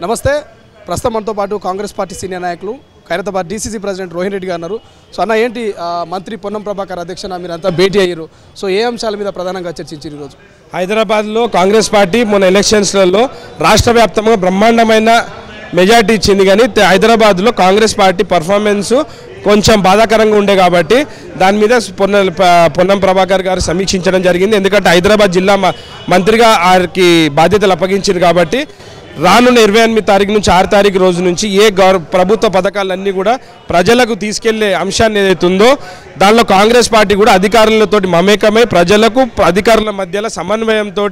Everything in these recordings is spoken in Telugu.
నమస్తే. ప్రస్తుతం మనతో పాటు కాంగ్రెస్ పార్టీ సీనియర్ నాయకులు ఖైరతాబాద్ డీసీసీ ప్రెసిడెంట్ రోహిన్ రెడ్డి గారు ఉన్నారు. సో అన్న, ఏంటి మంత్రి పొన్నం ప్రభాకర్ అధ్యక్షన మీరంతా భేటీ అయ్యారు. సో ఏ అంశాల మీద ప్రధానంగా చర్చించారు ఈరోజు? హైదరాబాద్లో కాంగ్రెస్ పార్టీ మొన్న ఎలక్షన్స్లలో రాష్ట్ర వ్యాప్తంగా బ్రహ్మాండమైన మెజార్టీ ఇచ్చింది. కానీ హైదరాబాద్లో కాంగ్రెస్ పార్టీ పర్ఫార్మెన్స్ కొంచెం బాధాకరంగా ఉండే కాబట్టి దాని మీద పొన్నం ప్రభాకర్ గారు సమీక్షించడం జరిగింది. ఎందుకంటే హైదరాబాద్ జిల్లా మంత్రిగా వారికి బాధ్యతలు అప్పగించారు కాబట్టి రానున్న 28 తారీఖు నుంచి 6 తారీఖు రోజు నుంచి ప్రభుత్వ పథకాలన్నీ కూడా ప్రజలకు తీసుకెళ్లే అంశాన్ని ఏదైతే ఉందో దానిలో కాంగ్రెస్ పార్టీ కూడా అధికారులతో మమేకమై ప్రజలకు అధికారుల మధ్యలో సమన్వయంతో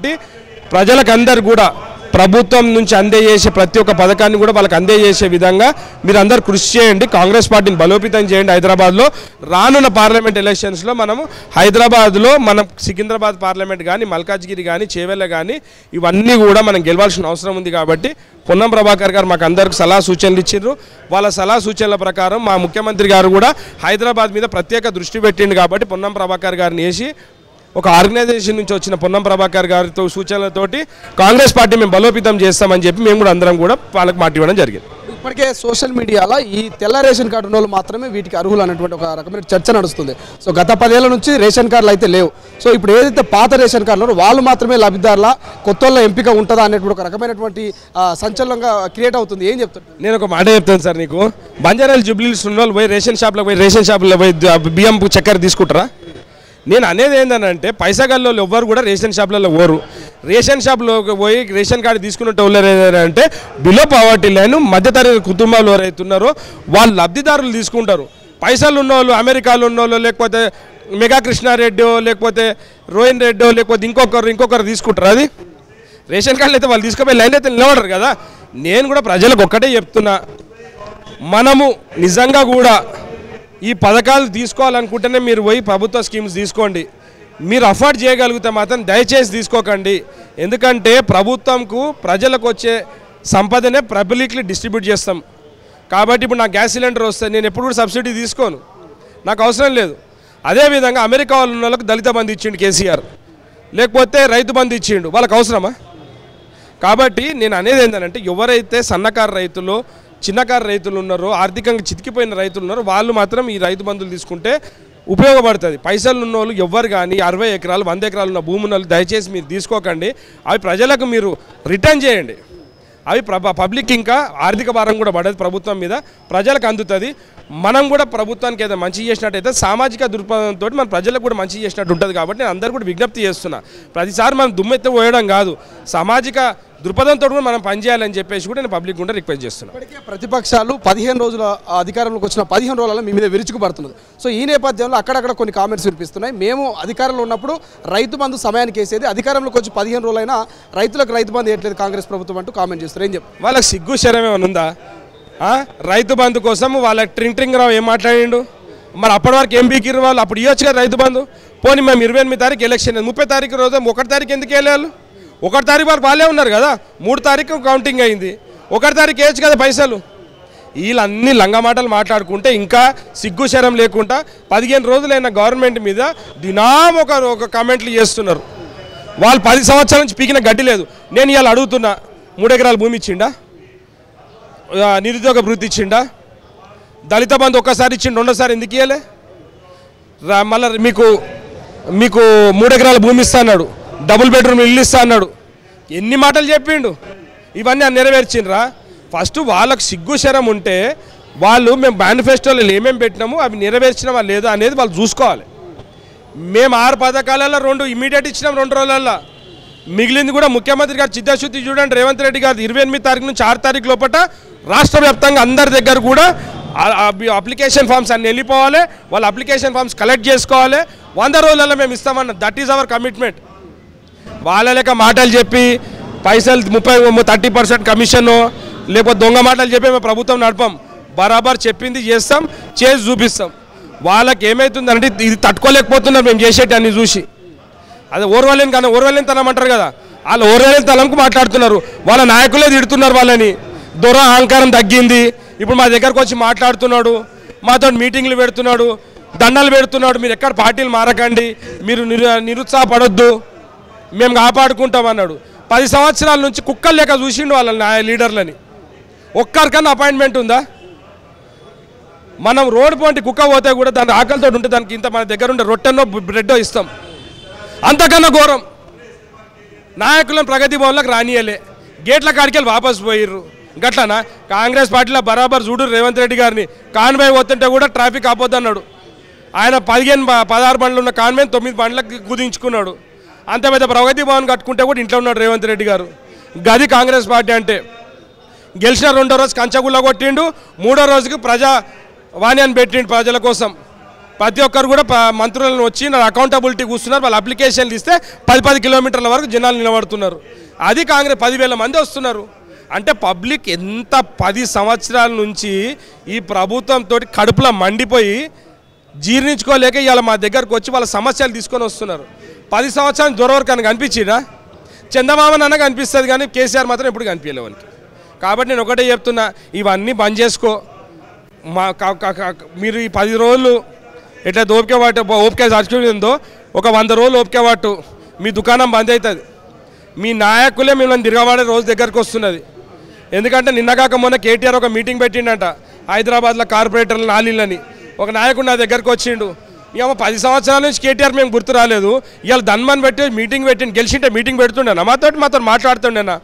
ప్రజలకు అందరు కూడా ప్రభుత్వం నుంచి అందజేసే ప్రతి ఒక్క పథకాన్ని కూడా వాళ్ళకి అందజేసే విధంగా మీరు అందరు కృషి చేయండి, కాంగ్రెస్ పార్టీని బలోపేతం చేయండి. హైదరాబాద్లో రానున్న పార్లమెంట్ ఎలక్షన్స్లో మనము హైదరాబాద్లో మనం సికింద్రాబాద్ పార్లమెంట్ కానీ మల్కాజ్గిరి కానీ చేవెళ్ళ కానీ ఇవన్నీ కూడా మనం గెలవాల్సిన అవసరం ఉంది. కాబట్టి పొన్నం ప్రభాకర్ గారు మాకు అందరికి సలహా సూచనలు ఇచ్చారు. వాళ్ళ సలహా సూచనల ప్రకారం మా ముఖ్యమంత్రి గారు కూడా హైదరాబాద్ మీద ప్రత్యేక దృష్టి పెట్టిండు. కాబట్టి పొన్నం ప్రభాకర్ గారిని వేసి ఒక ఆర్గనైజేషన్ నుంచి వచ్చిన పొన్నం ప్రభాకర్ గారితో సూచనలతోటి కాంగ్రెస్ పార్టీ మేము బలోపేతం చేస్తామని చెప్పి మేము కూడా అందరం కూడా వాళ్ళకి మాట ఇవ్వడం జరిగింది. ఇప్పటికే సోషల్ మీడియాలో ఈ తెల్ల రేషన్ కార్డు ఉన్న వాళ్ళు మాత్రమే వీటికి అర్హులు అనేటువంటి ఒక రకమైన చర్చ నడుస్తుంది. సో గత 10 ఏళ్ల నుంచి రేషన్ కార్డులు అయితే లేవు. సో ఇప్పుడు ఏదైతే పాత రేషన్ కార్డులు వాళ్ళు మాత్రమే లబ్ధిదారుల కొత్త వాళ్ళ ఎంపిక ఉంటుందా అనేటువంటి ఒక రకమైనటువంటి సంచలనంగా క్రియేట్ అవుతుంది. ఏం చెప్తారు? నేను ఒక మాట చెప్తాను సార్, నీకు బంజారాలు జూబ్లీస్ ఉన్న వాళ్ళు పోయి రేషన్ షాప్లో పోయి బియ్యం చక్కెర తీసుకుంటారా? నేను అనేది ఏంటంటే పైసగల్లో ఎవ్వరు కూడా రేషన్ షాప్లలో పోరు. రేషన్ షాప్లోకి పోయి రేషన్ కార్డు తీసుకున్నట్టు వాళ్ళు అంటే బిలో పవర్టీ లైన్ మధ్యతరగతి కుటుంబాలు ఎవరైతే ఉన్నారో వాళ్ళు లబ్ధిదారులు తీసుకుంటారు. పైసలు ఉన్నవాళ్ళు అమెరికాలో ఉన్నవాళ్ళు లేకపోతే మెగా కృష్ణారెడ్డో లేకపోతే రోహిన్ రెడ్డో లేకపోతే ఇంకొకరు తీసుకుంటారు. అది రేషన్ కార్డులు అయితే వాళ్ళు తీసుకుపోయి లైన్ అయితే నిలబడరు కదా. నేను కూడా ప్రజలకు ఒక్కటే చెప్తున్నా, మనము నిజంగా కూడా ఈ పథకాలు తీసుకోవాలనుకుంటేనే మీరు పోయి ప్రభుత్వ స్కీమ్స్ తీసుకోండి. మీరు అఫోర్డ్ చేయగలిగితే మాత్రం దయచేసి తీసుకోకండి. ఎందుకంటే ప్రభుత్వంకు ప్రజలకు వచ్చే సంపదనే పబ్లిక్లీ డిస్ట్రిబ్యూట్ చేస్తాం. కాబట్టి ఇప్పుడు నాకు గ్యాస్ సిలిండర్ వస్తే నేను ఎప్పుడు కూడా సబ్సిడీ తీసుకోను, నాకు అవసరం లేదు. అదేవిధంగా అమెరికా వాళ్ళు ఉన్న వాళ్ళకి దళిత బంధు ఇచ్చిండు కేసీఆర్, లేకపోతే రైతు బంధు ఇచ్చిండు, వాళ్ళకి అవసరమా? కాబట్టి నేను అనేది ఏంటంటే ఎవరైతే సన్నకారు రైతులు చిన్నకారు రైతులు ఉన్నారో ఆర్థికంగా చితికిపోయిన రైతులు ఉన్నారో వాళ్ళు మాత్రం ఈ రైతు బంధువులు తీసుకుంటే ఉపయోగపడుతుంది. పైసలు ఉన్న వాళ్ళు ఎవ్వరు కానీ 60 ఎకరాలు 100 ఎకరాలు ఉన్న భూమి ఉన్న వాళ్ళు దయచేసి మీరు తీసుకోకండి. అవి ప్రజలకు మీరు రిటర్న్ చేయండి. అవి పబ్లిక్ ఇంకా ఆర్థిక భారం కూడా పడదు ప్రభుత్వం మీద, ప్రజలకు అందుతుంది. మనం కూడా ప్రభుత్వానికి ఏదైనా మంచి చేసినట్టయితే సామాజిక దృక్పథంతో మన ప్రజలకు కూడా మంచి చేసినట్టు ఉంటుంది. కాబట్టి నేను అందరూ కూడా విజ్ఞప్తి చేస్తున్నా, ప్రతిసారి మనం దుమ్మెత్తి పోయడం కాదు, సామాజిక దృక్పథంతో కూడా మనం పనిచేయాలని చెప్పేసి కూడా నేను పబ్లిక్ కూడా రిక్వెస్ట్ చేస్తున్నాను. ఇప్పటికే ప్రతిపక్షాలు 15 రోజుల అధికారంలోకి వచ్చిన 15 రోజులలో మీ మీద విరుచుకుపడుతున్నది. సో ఈ నేపథ్యంలో అక్కడక్కడ కొన్ని కామెంట్స్ వినిపిస్తున్నాయి. మేము అధికారంలో ఉన్నప్పుడు రైతు బంధు సమయానికి వేసేది, అధికారంలోకి వచ్చి 15 రోజులైనా రైతులకు రైతు బంధు వేయట్లేదు కాంగ్రెస్ ప్రభుత్వం అంటూ కామెంట్ చేస్తారు. ఏం చెప్పి వాళ్ళకి సిగ్గు శరం ఏమైనా ఉందా? రైతు బంధు కోసం వాళ్ళ ట్రింగ్ రావు ఏం మాట్లాడిండు? మరి అప్పటి వరకు ఏం బీకిరు వాళ్ళు? అప్పుడు ఇవ్వచ్చు కదా రైతు బంధు. పోనీ మేము 28 తారీఖు ఎలక్షన్ 30 తారీఖు రోజు 1 తారీఖు ఎందుకు వెళ్ళాలి? 1 తారీఖు వరకు వాళ్ళే ఉన్నారు కదా, 3 తారీఖు కౌంటింగ్ అయింది, 1 తారీఖు వేయచ్చు కదా పైసలు. వీళ్ళన్నీ లంగమాటలు మాట్లాడుకుంటే ఇంకా సిగ్గు శరం లేకుండా 15 రోజులైన గవర్నమెంట్ మీద దినాం ఒక కామెంట్లు చేస్తున్నారు. వాళ్ళు 10 సంవత్సరాల నుంచి పీకిన గడ్డి లేదు. నేను ఇవాళ అడుగుతున్నా, 3 ఎకరాల భూమి ఇచ్చిండా? నిరుద్యోగ భృతి ఇచ్చిండా? దళిత బంధు ఒక్కసారి ఇచ్చిండు, రెండోసారి ఎందుకు ఇవ్వలే? మళ్ళీ మీకు 3 ఎకరాల భూమి ఇస్తా అన్నాడు, డబుల్ బెడ్రూమ్ ఇల్లు ఇస్తా అన్నాడు. ఎన్ని మాటలు చెప్పిండు? ఇవన్నీ నెరవేర్చిండ్రా? ఫస్ట్ వాళ్ళకు సిగ్గు శరం ఉంటే వాళ్ళు మేము మేనిఫెస్టోలో ఏమేమి పెట్టినాము అవి నెరవేర్చినామా లేదా అనేది వాళ్ళు చూసుకోవాలి. మేము 6 పథకాలలో 2 ఇమీడియట్ ఇచ్చినాం 2 రోజులలో. మిగిలింది కూడా ముఖ్యమంత్రి గారు చిత్తశుద్ధి చూడండి. రేవంత్ రెడ్డి గారు 28 తారీఖు నుంచి 6 తారీఖు లోపల రాష్ట్ర వ్యాప్తంగా అందరి దగ్గర కూడా అప్లికేషన్ ఫామ్స్ అన్ని వెళ్ళిపోవాలి, వాళ్ళ అప్లికేషన్ ఫామ్స్ కలెక్ట్ చేసుకోవాలి. 100 రోజులలో మేము ఇస్తామన్న, దట్ ఈజ్ అవర్ కమిట్మెంట్. వాళ్ళ లెక్క మాటలు చెప్పి పైసలు 30% కమిషను లేకపోతే దొంగ మాటలు చెప్పి మేము ప్రభుత్వం నడపం. బరాబర్ చెప్పింది చేస్తాం, చేసి చూపిస్తాం. వాళ్ళకి ఏమవుతుందంటే ఇది తట్టుకోలేకపోతున్నారు మేము చేసేటి అన్ని చూసి. అదే ఓర్వలేని తనం అంటారు కదా, వాళ్ళు ఓర్వలేని తనంకు మాట్లాడుతున్నారు. వాళ్ళ నాయకులే తిడుతున్నారు వాళ్ళని. దొర అహంకారం తగ్గింది, ఇప్పుడు మా దగ్గరకు వచ్చి మాట్లాడుతున్నాడు, మాతో మీటింగ్లు పెడుతున్నాడు, దండలు పెడుతున్నాడు. మీరు ఎక్కడ పార్టీలు మారకండి, మీరు నిరుత్సాహపడొద్దు, మేము కాపాడుకుంటాం అన్నాడు. 10 సంవత్సరాల నుంచి కుక్కలు లేక చూసిండు వాళ్ళ లీడర్లని. ఒక్కరికన్నా అపాయింట్మెంట్ ఉందా? మనం రోడ్డు పోంటి కుక్క పోతే కూడా దాని ఆకలితో ఉంటే దానికి ఇంత మన దగ్గర ఉండే రొట్టెనో బ్రెడ్డో ఇస్తాం. అంతకన్నా ఘోరం నాయకులను ప్రగతి భవన్లకు రానియలే, గేట్ల కాడికెళ్ళి వాపసు పోయిర్రు. గట్లనా? కాంగ్రెస్ పార్టీలో బరాబర్ చూడు రేవంత్ రెడ్డి గారిని కాన్వాయ్ పోతుంటే కూడా ట్రాఫిక్ ఆపొద్దన్నాడు. ఆయన 16 బండ్లు ఉన్న కాన్వాయ్ 9 బండ్లకు కుదించుకున్నాడు. అంత పెద్ద ప్రగతి భవన్ కట్టుకుంటే కూడా ఇంట్లో ఉన్నాడు రేవంత్ రెడ్డి గారు. గది కాంగ్రెస్ పార్టీ అంటే. గెలిచిన 2వ రోజు కంచగుళ్ళ కొట్టిండు, 3వ రోజుకి ప్రజావాణి అని పెట్టిండు ప్రజల కోసం. ప్రతి ఒక్కరు కూడా మంత్రులను వచ్చి నా అకౌంటబిలిటీ కూర్చున్నారు. వాళ్ళు అప్లికేషన్లు ఇస్తే 10 కిలోమీటర్ల వరకు జనాలు నిలబడుతున్నారు. అది కాంగ్రెస్ 10,000 మంది వస్తున్నారు. అంటే పబ్లిక్ ఎంత 10 సంవత్సరాల నుంచి ఈ ప్రభుత్వంతో కడుపులో మండిపోయి జీర్ణించుకోలేక ఇవాళ మా దగ్గరకు వచ్చి వాళ్ళ సమస్యలు తీసుకొని వస్తున్నారు. 10 సంవత్సరాలు దొరవరకు అని కనిపించినా చందమామని అన్న కనిపిస్తుంది కానీ కేసీఆర్ మాత్రం ఎప్పుడు కనిపించలే వాళ్ళకి. కాబట్టి నేను ఒకటే చెప్తున్నా, ఇవన్నీ బంద్ చేసుకో. మీరు ఈ 10 రోజులు ఎట్లా ఓపిక సర్చుందో ఒక 100 రోజులు ఓపిక పట్టు, మీ దుకాణం బంద్ అవుతుంది. మీ నాయకులే మిమ్మల్ని తిరగబడే రోజు దగ్గరకు వస్తున్నది. ఎందుకంటే నిన్నగాక మొన్న కేటీఆర్ ఒక మీటింగ్ పెట్టిండంట హైదరాబాద్లో కార్పొరేటర్లు నాలీళ్ళని. ఒక నాయకుడు నా దగ్గరకు వచ్చిండు, ఏమో 10 సంవత్సరాల నుంచి కేటీఆర్ మేము గుర్తు రాలేదు, ఇవాళ ధన్మన్ పెట్టి మీటింగ్ పెట్టిండు, గెలిచింటే మీటింగ్ పెడుతుండేనా మాతో మాట్లాడుతుండేనా?